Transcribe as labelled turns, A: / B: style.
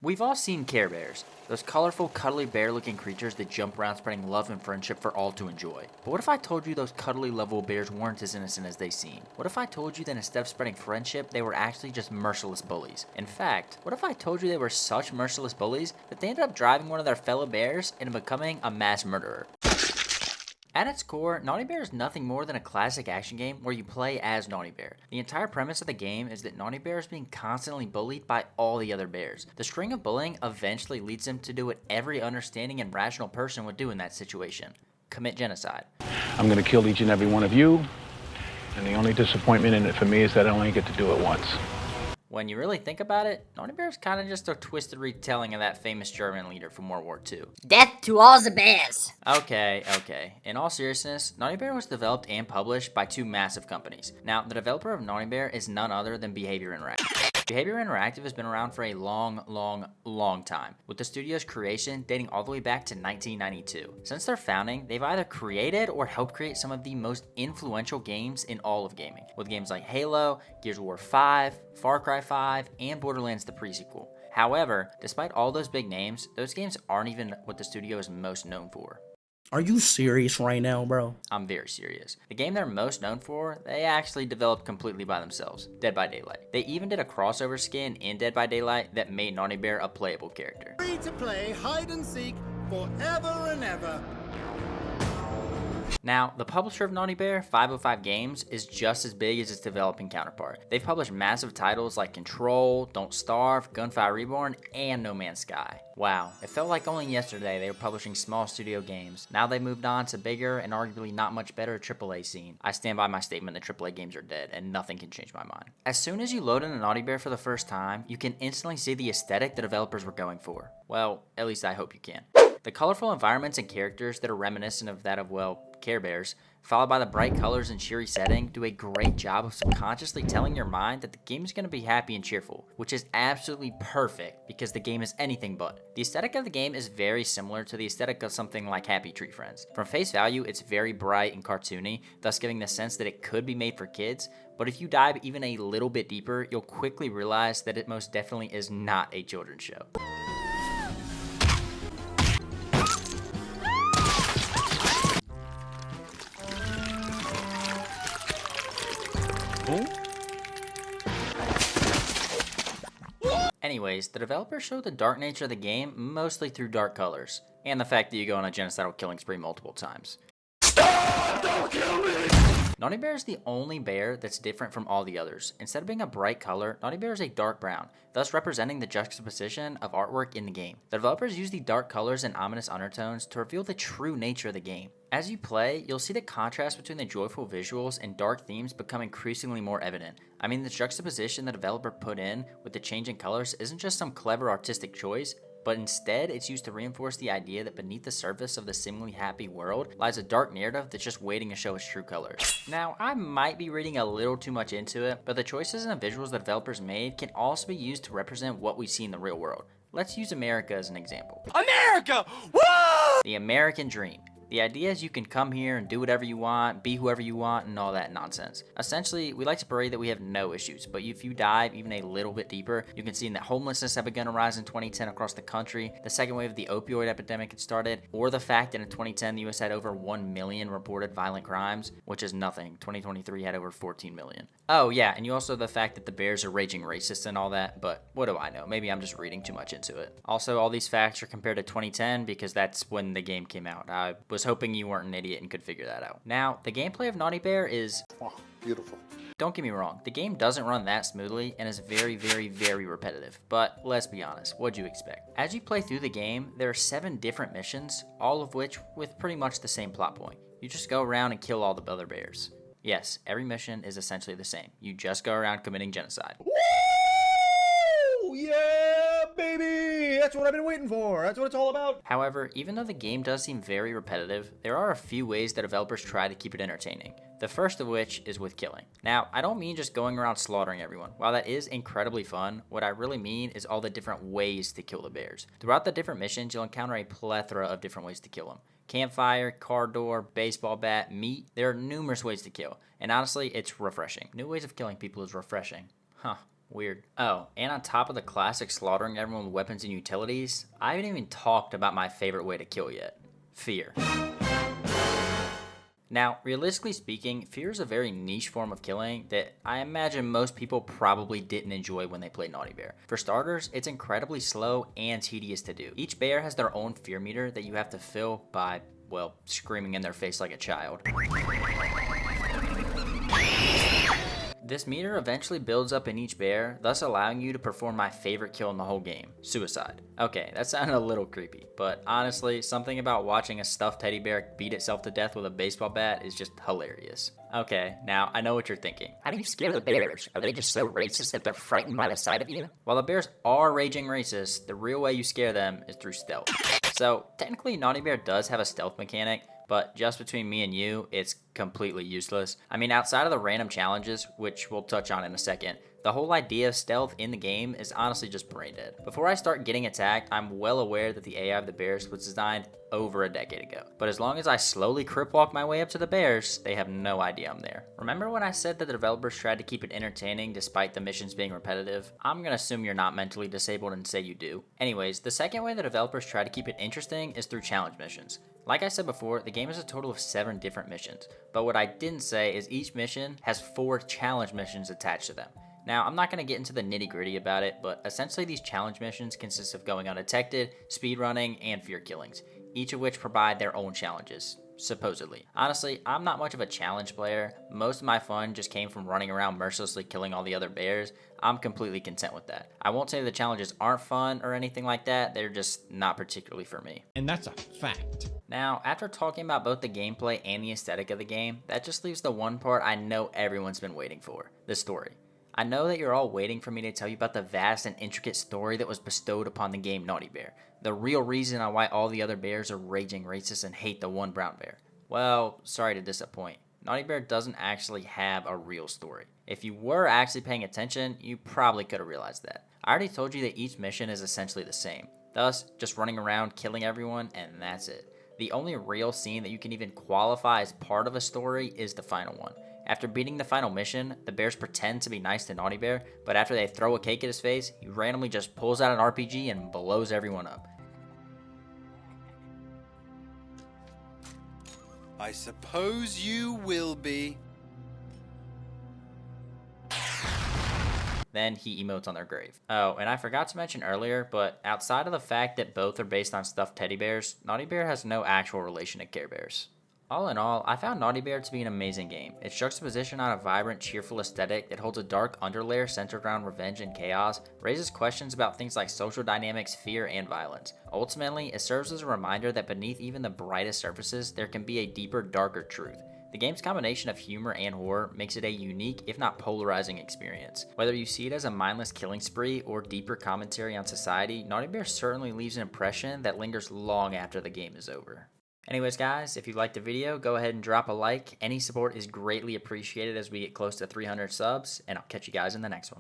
A: We've all seen Care Bears, those colorful, cuddly bear-looking creatures that jump around spreading love and friendship for all to enjoy. But what if I told you those cuddly, lovable bears weren't as innocent as they seem? What if I told you that instead of spreading friendship, they were actually just merciless bullies? In fact, what if I told you they were such merciless bullies that they ended up driving one of their fellow bears into becoming a mass murderer? At its core, Naughty Bear is nothing more than a classic action game where you play as Naughty Bear. The entire premise of the game is that Naughty Bear is being constantly bullied by all the other bears. The string of bullying eventually leads him to do what every understanding and rational person would do in that situation: commit genocide.
B: I'm gonna kill each and every one of you, and the only disappointment in it for me is that I only get to do it once.
A: When you really think about it, Naughty Bear is kind of just a twisted retelling of that famous German leader from World War II.
C: Death to all the bears!
A: Okay. In all seriousness, Naughty Bear was developed and published by two massive companies. Now, the developer of Naughty Bear is none other than Behavior Interactive. Behavior Interactive has been around for a long time, with the studio's creation dating all the way back to 1992. Since their founding, they've either created or helped create some of the most influential games in all of gaming, with games like Halo, Gears of War 5, Far Cry 5, and Borderlands the pre-sequel. However, despite all those big names, those games aren't even what the studio is most known for.
D: Are you serious right now, bro?
A: I'm very serious. The game they're most known for, they actually developed completely by themselves: Dead by Daylight. They even did a crossover skin in Dead by Daylight that made Naughty Bear a playable character.
E: Free to play hide and seek forever and ever.
A: Now, the publisher of Naughty Bear, 505 Games, is just as big as its developing counterpart. They've published massive titles like Control, Don't Starve, Gunfire Reborn, and No Man's Sky. Wow, it felt like only yesterday they were publishing small studio games. Now they moved on to bigger and arguably not much better AAA scene. I stand by my statement that AAA games are dead, and nothing can change my mind. As soon as you load in a Naughty Bear for the first time, you can instantly see the aesthetic the developers were going for. Well, at least I hope you can. The colorful environments and characters that are reminiscent of that of, well, Care Bears, followed by the bright colors and cheery setting, do a great job of subconsciously telling your mind that the game is going to be happy and cheerful, which is absolutely perfect because the game is anything but. The aesthetic of the game is very similar to the aesthetic of something like Happy Tree Friends. From face value, it's very bright and cartoony, thus giving the sense that it could be made for kids, but if you dive even a little bit deeper, you'll quickly realize that it most definitely is not a children's show. Anyways, the developers show the dark nature of the game mostly through dark colors, and the fact that you go on a genocidal killing spree multiple times. Stop! Don't kill me! Naughty Bear is the only bear that's different from all the others. Instead of being a bright color, Naughty Bear is a dark brown, thus representing the juxtaposition of artwork in the game. The developers use the dark colors and ominous undertones to reveal the true nature of the game. As you play, you'll see the contrast between the joyful visuals and dark themes become increasingly more evident. I mean, the juxtaposition the developer put in with the change in colors isn't just some clever artistic choice, but instead it's used to reinforce the idea that beneath the surface of the seemingly happy world lies a dark narrative that's just waiting to show its true colors. Now, I might be reading a little too much into it, but the choices and the visuals the developers made can also be used to represent what we see in the real world. Let's use America as an example.
E: America! Woo!
A: The American dream. The idea is you can come here and do whatever you want, be whoever you want, and all that nonsense. Essentially, we like to parade that we have no issues, but if you dive even a little bit deeper, you can see that homelessness had begun to rise in 2010 across the country, the second wave of the opioid epidemic had started, or the fact that in 2010 the US had over 1 million reported violent crimes, which is nothing. 2023 had over 14 million. Oh yeah, and you also have the fact that the bears are raging racists and all that, but what do I know? Maybe I'm just reading too much into it. Also, all these facts are compared to 2010 because that's when the game came out. I was hoping you weren't an idiot and could figure that out. Now, the gameplay of Naughty Bear is...
E: Oh, beautiful.
A: Don't get me wrong, the game doesn't run that smoothly and is very repetitive, but let's be honest, what'd you expect? As you play through the game, there are 7 different missions, all of which with pretty much the same plot point. You just go around and kill all the other bears. Yes, every mission is essentially the same. You just go around committing genocide.
E: Woo! Yeah, baby! That's what I've been waiting for. That's what it's all about.
A: However, even though the game does seem very repetitive, there are a few ways that developers try to keep it entertaining. The first of which is with killing. Now, I don't mean just going around slaughtering everyone. While that is incredibly fun, what I really mean is all the different ways to kill the bears. Throughout the different missions, you'll encounter a plethora of different ways to kill them. Campfire, car door, baseball bat, meat, there are numerous ways to kill. And honestly, it's refreshing. New ways of killing people is refreshing. Huh. Weird. Oh, and on top of the classic slaughtering everyone with weapons and utilities, I haven't even talked about my favorite way to kill yet. Fear. Now, realistically speaking, fear is a very niche form of killing that I imagine most people probably didn't enjoy when they played Naughty Bear. For starters, it's incredibly slow and tedious to do. Each bear has their own fear meter that you have to fill by, well, screaming in their face like a child. This meter eventually builds up in each bear, thus allowing you to perform my favorite kill in the whole game, suicide. Okay, that sounded a little creepy, but honestly, something about watching a stuffed teddy bear beat itself to death with a baseball bat is just hilarious. Okay, now I know what you're thinking.
C: How do you scare the bears? Are they just so racist that they're frightened by the sight of you?
A: While the bears are raging racist, the real way you scare them is through stealth. So, technically Naughty Bear does have a stealth mechanic, but just between me and you, it's completely useless. I mean, outside of the random challenges, which we'll touch on in a second, the whole idea of stealth in the game is honestly just brain dead. Before I start getting attacked, I'm well aware that the AI of the bears was designed over a decade ago. But as long as I slowly crip walk my way up to the bears, they have no idea I'm there. Remember when I said that the developers tried to keep it entertaining despite the missions being repetitive? I'm gonna assume you're not mentally disabled and say you do. Anyways, the second way the developers try to keep it interesting is through challenge missions. Like I said before, the game has a total of 7 different missions, but what I didn't say is each mission has 4 challenge missions attached to them. Now, I'm not going to get into the nitty gritty about it, but essentially these challenge missions consist of going undetected, speedrunning, and fear killings, each of which provide their own challenges, supposedly. Honestly, I'm not much of a challenge player. Most of my fun just came from running around mercilessly killing all the other bears. I'm completely content with that. I won't say the challenges aren't fun or anything like that, they're just not particularly for me.
F: And that's a fact.
A: Now, after talking about both the gameplay and the aesthetic of the game, that just leaves the one part I know everyone's been waiting for, the story. I know that you're all waiting for me to tell you about the vast and intricate story that was bestowed upon the game Naughty Bear, the real reason on why all the other bears are raging racist and hate the one brown bear. Well, sorry to disappoint. Naughty Bear doesn't actually have a real story. If you were actually paying attention, you probably could have realized that. I already told you that each mission is essentially the same, thus just running around killing everyone and that's it. The only real scene that you can even qualify as part of a story is the final one. After beating the final mission, the bears pretend to be nice to Naughty Bear, but after they throw a cake at his face, he randomly just pulls out an RPG and blows everyone up.
G: I suppose you will be.
A: Then he emotes on their grave. Oh, and I forgot to mention earlier, but outside of the fact that both are based on stuffed teddy bears, Naughty Bear has no actual relation to Care Bears. All in all, I found Naughty Bear to be an amazing game. Its juxtaposition on a vibrant, cheerful aesthetic that holds a dark underlayer centered around revenge and chaos raises questions about things like social dynamics, fear, and violence. Ultimately, it serves as a reminder that beneath even the brightest surfaces, there can be a deeper, darker truth. The game's combination of humor and horror makes it a unique, if not polarizing experience. Whether you see it as a mindless killing spree or deeper commentary on society, Naughty Bear certainly leaves an impression that lingers long after the game is over. Anyways guys, if you liked the video, go ahead and drop a like. Any support is greatly appreciated as we get close to 300 subs, and I'll catch you guys in the next one.